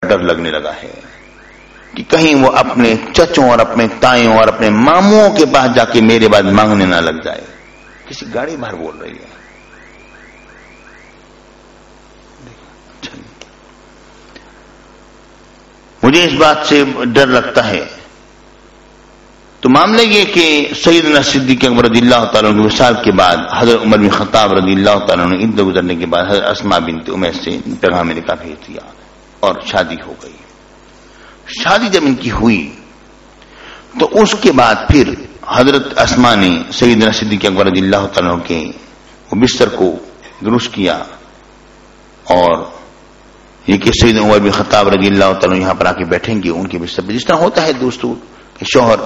ڈر لگنے لگا ہے کہ کہیں وہ اپنے چچوں اور اپنے تائیوں اور اپنے ماموں کے پاس جا کے میرے بعد مانگنے نہ لگ جائے. کسی گاڑی باہر بول رہی ہے. مجھے اس بات سے ڈر لگتا ہے. تو معاملہ یہ کہ سیدنا صدیق اکبر رضی اللہ تعالیٰ عنہ کی وصال کے بعد حضرت عمر بن خطاب رضی اللہ تعالیٰ عنہ عدت گزرنے کے بعد حضرت اسماء بنت امیس سے پیغام نکاح بھیج دیا اور شادی ہو گئی. شادی جب ان کی ہوئی تو اس کے بعد پھر حضرت اسماء نے سیدنا صدیق اکبر رضی اللہ تعالیٰ عنہ کے وہ بستر کو درست کیا اور یہ کہ سیدنا عمر بن خطاب رضی اللہ تعالیٰ یہاں پر آ کے بیٹھیں گے ان کے بستر پہ. جس طرح ہوتا ہے دوستو کہ شوہر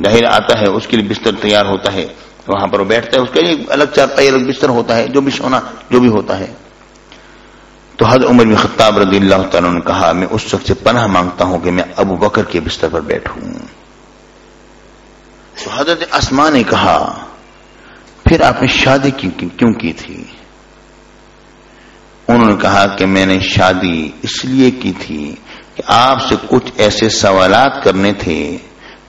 ظاہر آتا ہے اس کے لیے بستر تیار ہوتا ہے وہاں پر وہ بیٹھتا ہے اس کے لیے الگ چارپائی الگ بستر ہوتا ہے جو بھی سونا جو بھی ہوتا ہے. تو حضرت عمر بن خطاب رضی اللہ تعالیٰ نے کہا میں اس شخص سے پناہ مانگتا ہوں کہ میں ابو بکر کے بستر پر بیٹھوں. تو حضرت اسماء نے کہا پھر آپ نے شادی کیوں کی تھی؟ انہوں نے کہا کہ میں نے شادی اس لیے کی تھی کہ آپ سے کچھ ایسے سوالات کرنے تھے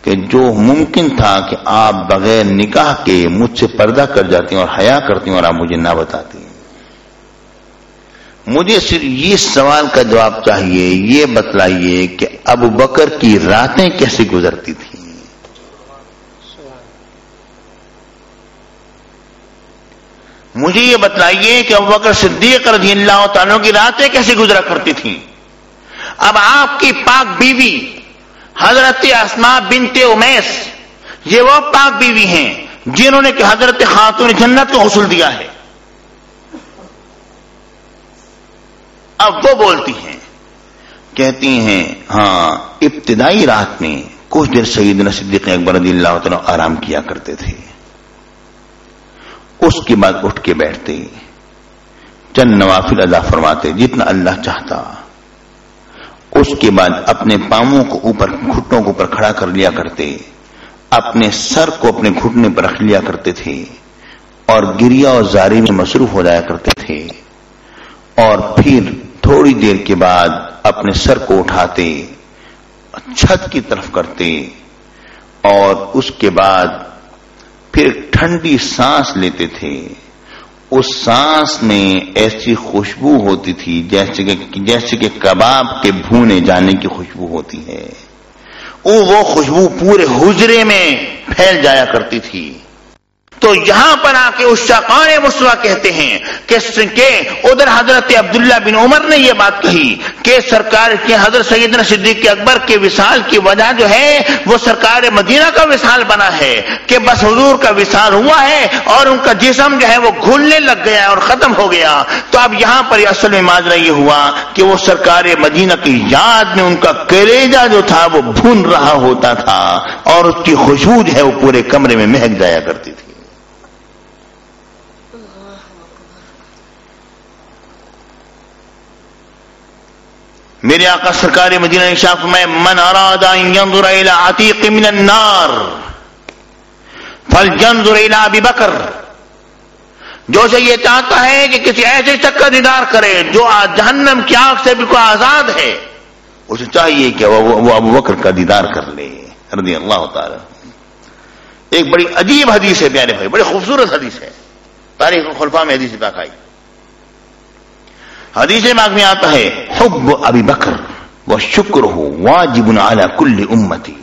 کہ جو ممکن تھا کہ آپ بغیر نکاح کے مجھ سے پردہ کر جاتی اور حیا کرتی اور آپ مجھے نہ بتاتی. مجھے صرف یہ سوال کا جواب چاہیے، یہ بتلائیے کہ ابو بکر کی راتیں کیسے گزرتی تھیں. مجھے یہ بتلائیے کہ ابو بکر صدیق رضی اللہ تعالیٰ کی راتیں کیسے گزرا کرتی تھیں. اب آپ کی پاک بیوی حضرت اسماء بنت امیس یہ وہ پاک بیوی ہیں جنہوں نے کہ حضرت خاتون جنت کو غسل دیا ہے. اب وہ بولتی ہیں کہتی ہیں ہاں ابتدائی رات میں کچھ دیر سیدنا صدیق اکبر رضی اللہ تعالیٰ آرام کیا کرتے تھے، اس کے بعد اٹھ کے بیٹھتے چند نوافل ادا فرماتے جتنا اللہ چاہتا. اس کے بعد اپنے پاؤں کو اوپر گھٹنوں کو اوپر کھڑا کر لیا کرتے، اپنے سر کو اپنے گھٹنے پر رکھ لیا کرتے تھے اور گریا اور زاری میں مصروف ہو جایا کرتے تھے. اور پھر تھوڑی دیر کے بعد اپنے سر کو اٹھاتے چھت کی طرف کرتے اور اس کے بعد پھر ٹھنڈی سانس لیتے تھے. اس سانس میں ایسی خوشبو ہوتی تھی جیسے کہ کباب کے بھونے جانے کی خوشبو ہوتی ہے. وہ خوشبو پورے حجرے میں پھیل جایا کرتی تھی. تو یہاں پر آ کے عشاقان مصطفیٰ کہتے ہیں کہ ادھر حضرت عبداللہ بن عمر نے یہ بات کہی کہ سرکار کے حضرت سیدنا صدیق اکبر کے وصال کی وجہ جو ہے وہ سرکار مدینہ کا وصال بنا ہے کہ بس حضور کا وصال ہوا ہے اور ان کا جسم جو ہے وہ گھلنے لگ گیا اور ختم ہو گیا. تو اب یہاں پر اصل میں ماجرا یہ ہوا کہ وہ سرکار مدینہ کی یاد میں ان کا کلیجہ جو تھا وہ بھون رہا ہوتا تھا اور اس کی خوشبو جو ہے وہ پورے کمرے میں مہک جایا کرتی تھی. میرے آقا سرکار مدینہ نے ارشاد فرمایا من اراد ان ينظر الى عتیق من النار فلينظر الى ابی بکر. جو سے یہ چاہتا ہے کہ کسی ایسے شخص کا دیدار کرے جو جہنم کی آگ سے بالکل آزاد ہے، اسے چاہیے کہ وہ ابو بکر کا دیدار کر لے رضی اللہ تعالی. ایک بڑی عجیب حدیث ہے پیارے بھائی، بڑی خوبصورت حدیث ہے، تاریخ الخلفاء میں حدیث پاک آئی. حدیث پاک میں آتا ہے حب ابی بکر و شکر واجب علی کل امتی.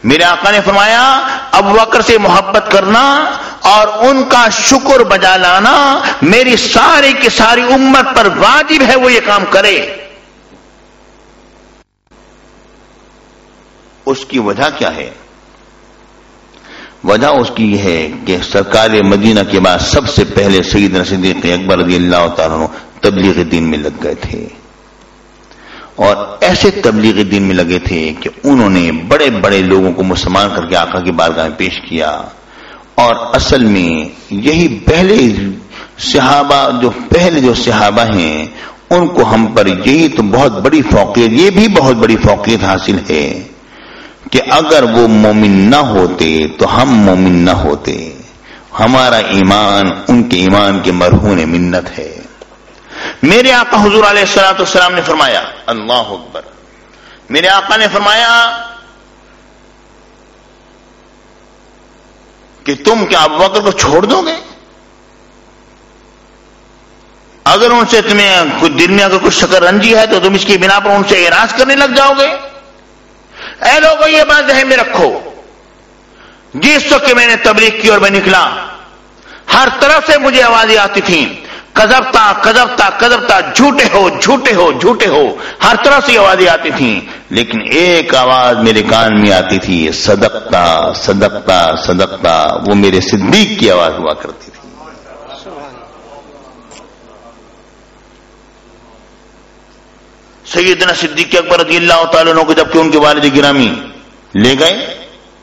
میرے آقا نے فرمایا ابو بکر سے محبت کرنا اور ان کا شکر بجا لانا میری ساری کی ساری امت پر واجب ہے وہ یہ کام کرے. اس کی وجہ کیا ہے؟ وجہ اس کی یہ ہے کہ سرکار مدینہ کے بعد سب سے پہلے سیدنا صدیق اکبر رضی اللہ تعالیٰ عنہ تبلیغ دین میں لگ گئے تھے اور ایسے تبلیغ دین میں لگے تھے کہ انہوں نے بڑے بڑے لوگوں کو مسلمان کر کے آقا کی بارگاہ میں پیش کیا. اور اصل میں یہی پہلے جو صحابہ ہیں ان کو ہم پر یہی تو بہت بڑی فوقیت، یہ بھی بہت بڑی فوقیت حاصل ہے کہ اگر وہ مومن نہ ہوتے تو ہم مومن نہ ہوتے. ہمارا ایمان ان کے ایمان کے مرہون منت ہے. میرے آقا حضور علیہ الصلوۃ والسلام نے فرمایا، اللہ اکبر، میرے آقا نے فرمایا کہ تم کیا ابو بکر کو چھوڑ دو گے؟ اگر ان سے تمہیں کچھ دل میں اگر کچھ شکر رنجی ہے تو تم اس کی بنا پر ان سے اعراض کرنے لگ جاؤ گے؟ اے لوگوں یہ بات ذہن میں رکھو، جس وقت میں نے تبلیغ کی اور میں نکلا، ہر طرف سے مجھے آوازیں آتی تھیں، کذبتا کذبتا کذبتا، جھوٹے ہو جھوٹے ہو جھوٹے ہو، ہر طرف سے آوازیں آتی تھیں، لیکن ایک آواز میرے کان میں آتی تھی، صدقتا صدقتا صدقتا، وہ میرے صدیق کی آواز ہوا کرتی تھی۔ سیدنا صدیق اکبر رضی اللہ تعالیٰ عنہ کو جبکہ ان کے والد گرامی لے گئے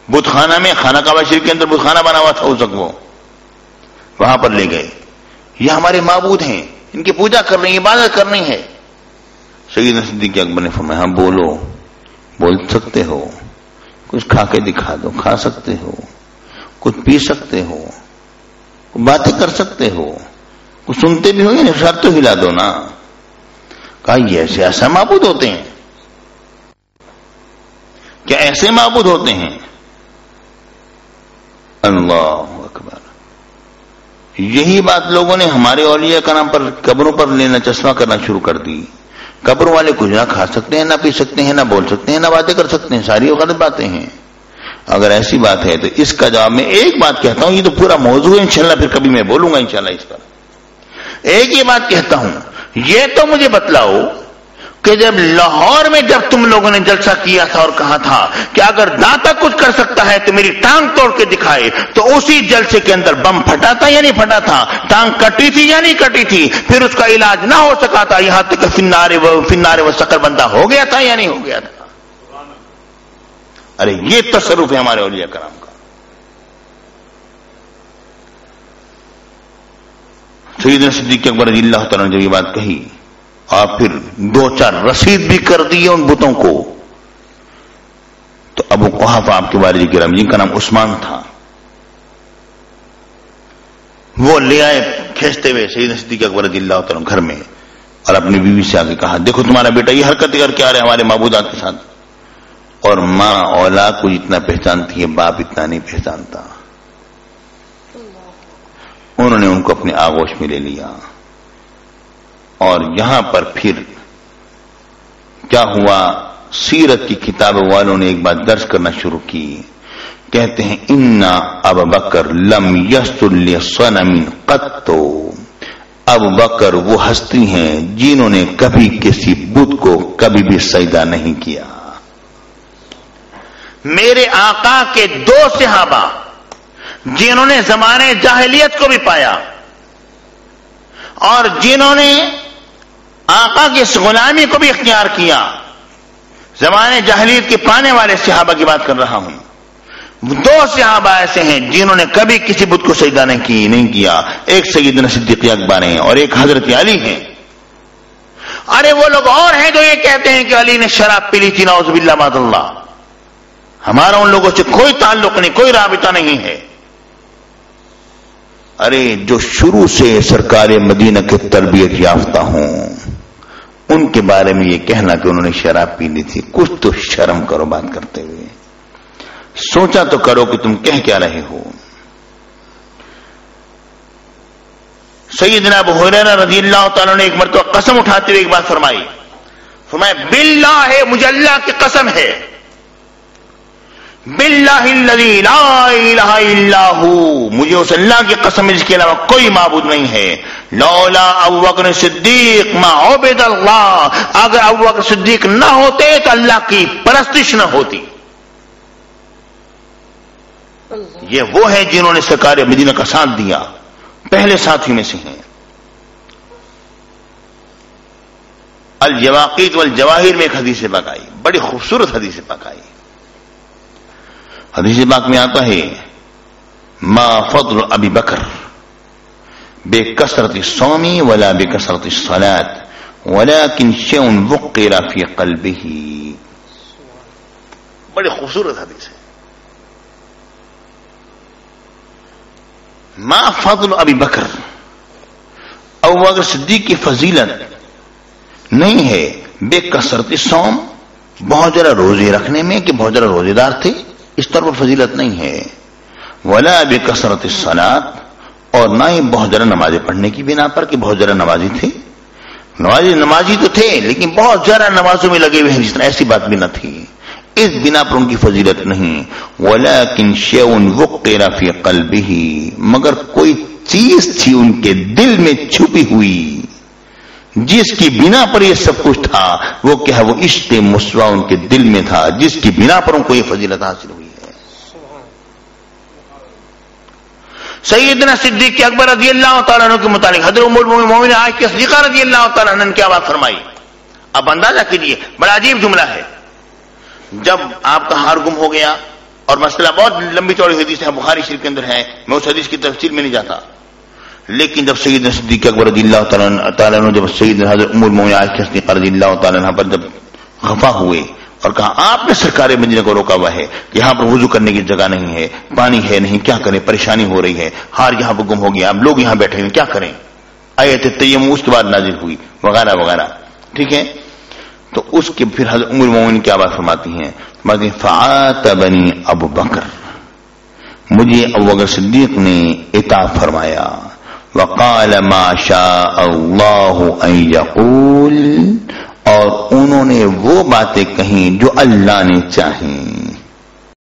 بت خانہ میں، خانہ کعبہ شریف کے اندر بت خانہ بنا ہوا تھا اس وقت، وہ وہاں پر لے گئے، یہ ہمارے معبود ہیں، ان کی پوجا کرنی ہے، عبادت کرنی ہے۔ سیدنا صدیق اکبر نے فرمایا ہاں بولو، بول سکتے ہو، کچھ کھا کے دکھا دو، کھا سکتے ہو، کچھ پی سکتے ہو، باتیں کر سکتے ہو، کچھ سنتے بھی ہو، یعنی سر تو ہلا دو نا۔ کہا یہ ایسے معبود ہوتے ہیں؟ کیا ایسے معبود ہوتے ہیں؟ اللہ اکبر، یہی بات لوگوں نے ہمارے اولیاء کا نام پر قبروں پر لینا چشمہ کرنا شروع کر دی۔ قبروں والے کچھ نہ کھا سکتے ہیں، نہ پی سکتے ہیں، نہ بول سکتے ہیں، نہ باتیں کر سکتے ہیں، ساری غلط باتیں ہیں۔ اگر ایسی بات ہے تو اس کا جواب میں ایک بات کہتا ہوں، یہ تو پورا موضوع ہے انشاءاللہ، پھر کبھی میں بولوں گا انشاءاللہ اس پر۔ ایک یہ بات کہتا ہوں، یہ تو مجھے بتلاؤ کہ جب لاہور میں جب تم لوگوں نے جلسہ کیا تھا اور کہا تھا کہ اگر داتا کچھ کر سکتا ہے تو میری ٹانگ توڑ کے دکھائے، تو اسی جلسے کے اندر بم پھٹا تھا یا نہیں پھٹا تھا؟ ٹانگ کٹی تھی یا نہیں کٹی تھی؟ پھر اس کا علاج نہ ہو سکا تھا، یہاں تک فنار و سقر بندہ ہو گیا تھا یا نہیں ہو گیا تھا؟ ارے یہ تصرف ہے ہمارے اولیاء کرام کا۔ سیدنا صدیق اکبر رضی اللہ تعالیٰ نے جب یہ بات کہی اور پھر دو چار رسید بھی کر دی ان بتوں کو، تو ابو قحافہ آپ کے والد گرامی جن کا نام عثمان تھا، وہ لے آئے کھینچتے ہوئے سیدنا صدیق اکبر رضی اللہ تعالیٰ گھر میں، اور اپنی بیوی سے آگے کہا دیکھو تمہارا بیٹا یہ حرکت کر کے آ رہے ہمارے معبودات کے ساتھ، اور ماں اولاد کو جتنا پہچانتی ہے باپ اتنا نہیں پہچانتا۔ انہوں نے ان کو اپنے آغوش میں لے لیا، اور یہاں پر پھر کیا ہوا، سیرت کی کتابوں والوں نے ایک بات درج کرنا شروع کی، کہتے ہیں انا ابا بکر لم یسجد لصنم قط، ابو بکر وہ ہستی ہیں جنہوں نے کبھی کسی بت کو کبھی بھی سجدہ نہیں کیا۔ میرے آقا کے دو صحابہ جنہوں نے زمانے جاہلیت کو بھی پایا اور جنہوں نے آقا کی اس غلامی کو بھی اختیار کیا، زمانے جاہلیت کے پانے والے صحابہ کی بات کر رہا ہوں، دو صحابہ ایسے ہیں جنہوں نے کبھی کسی بت کو سجدہ نہیں کیا، ایک سیدنا صدیق اکبر ہیں اور ایک حضرت علی ہیں۔ ارے وہ لوگ اور ہیں جو یہ کہتے ہیں کہ علی نے شراب پی لی تھی، نعوذ باللہ معاذ اللہ، ہمارا ان لوگوں سے کوئی تعلق نہیں، کوئی رابطہ نہیں ہے۔ ارے جو شروع سے سرکار مدینہ کے تربیت یافتہ ہوں ان کے بارے میں یہ کہنا کہ انہوں نے شراب پی لی تھی، کچھ تو شرم کرو بات کرتے ہوئے، سوچا تو کرو کہ تم کہہ کیا رہے ہو۔ سیدنا ابو ہریرہ رضی اللہ تعالیٰ نے ایک مرتبہ قسم اٹھاتے ہوئے ایک بات فرمائی، فرمایا باللہ، مجھے اللہ کی قسم ہے، باللہ الذی لا الہ الا ہو، مجھے اس اللہ کی قسم جس کے علاوہ کوئی معبود نہیں ہے، لولا ابو بکر صدیق ما عبد اللہ، اگر ابو بکر صدیق نہ ہوتے تو اللہ کی پرستش نہ ہوتی۔ یہ وہ ہیں جنہوں نے سرکار مدینہ کا ساتھ دیا، پہلے ساتھی میں سے ہیں۔ الجواقیت والجواہر میں ایک حدیث پاک آئی، بڑی خوبصورت حدیث پاک آئی، حدیث پاک میں آتا ہے ما فضل ابی بکر بکثرت الصوم ولا بکثرت الصلاة ولكن شيء وقر في قلبه، بڑی خوبصورت حدیث ہے۔ ما فضل ابی بکر، ابو بکر صدیق کی فضیلت نہیں ہے بے کثرت صوم، بہت ذرا روزے رکھنے میں کہ بہت ذرا روزے دار تھے، اس طور پر فضیلت نہیں ہے. ولا بے کثرت الصلاۃ، اور نہ ہی بہت ذرا نمازیں پڑھنے کی بنا پر کہ بہت ذرا نمازی تھے. نمازی تو تھے لیکن بہت ذرا نمازوں میں لگے ہوئے ہیں، جس طرح ایسی بات بھی نہ تھی، اس بنا پر ان کی فضیلت نہیں. ولکن شیء وقر فی قلبہ، مگر کوئی چیز تھی ان کے دل میں چھپی ہوئی جس کی بنا پر یہ سب کچھ تھا. وہ کیا ہے؟ وہ عشق مصطفیٰ ان کے دل میں تھا، جس کی بنا پر ان کو یہ فضیلت حاصل ہوئی ہے. سیدنا صدیق اکبر رضی اللہ تعالیٰ عنہ کے متعلق حضرت ام المومنین عائشہ صدیقہ رضی اللہ تعالیٰ عنہ نے کیا بات فرمائی؟ اب اندازہ کیجیے، بڑا عجیب جملہ ہے. جب آپ کا ہار گم ہو گیا، اور مسئلہ بہت لمبی چوڑی حدیث ہے، بخاری شریف کے اندر ہے، میں اس حدیث کی تفصیل میں نہیں جاتا، لیکن جب سیدنا صدیق اکبر رضی اللہ تعالیٰ عنہ جب سیدنا حضرت ام المومنین عائشہ صدیقہ رضی اللہ تعالیٰ عنہ پر جب خفا ہوئے اور کہا آپ نے سرکار مدینہ کو روکا ہوا ہے، یہاں پر وضو کرنے کی جگہ نہیں ہے، پانی ہے نہیں، کیا کریں، پریشانی ہو رہی ہے، ہار یہاں پر گم ہو گیا، اب لوگ یہاں بیٹھے ہیں، کیا کریں؟ آیت تیمم اس کے بعد نازل ہوئی وغیرہ وغیرہ. ٹھیک ہے، تو اس کے پھر حضرت ام المومنین کیا بات فرماتی ہیں؟ فعاتبنی ابو بکر، مجھے ابو بکر صدیق نے عتاب فرمایا. وقال ما شاء اللہ ان یقول، اور انہوں نے وہ باتیں کہیں جو اللہ نے چاہیں.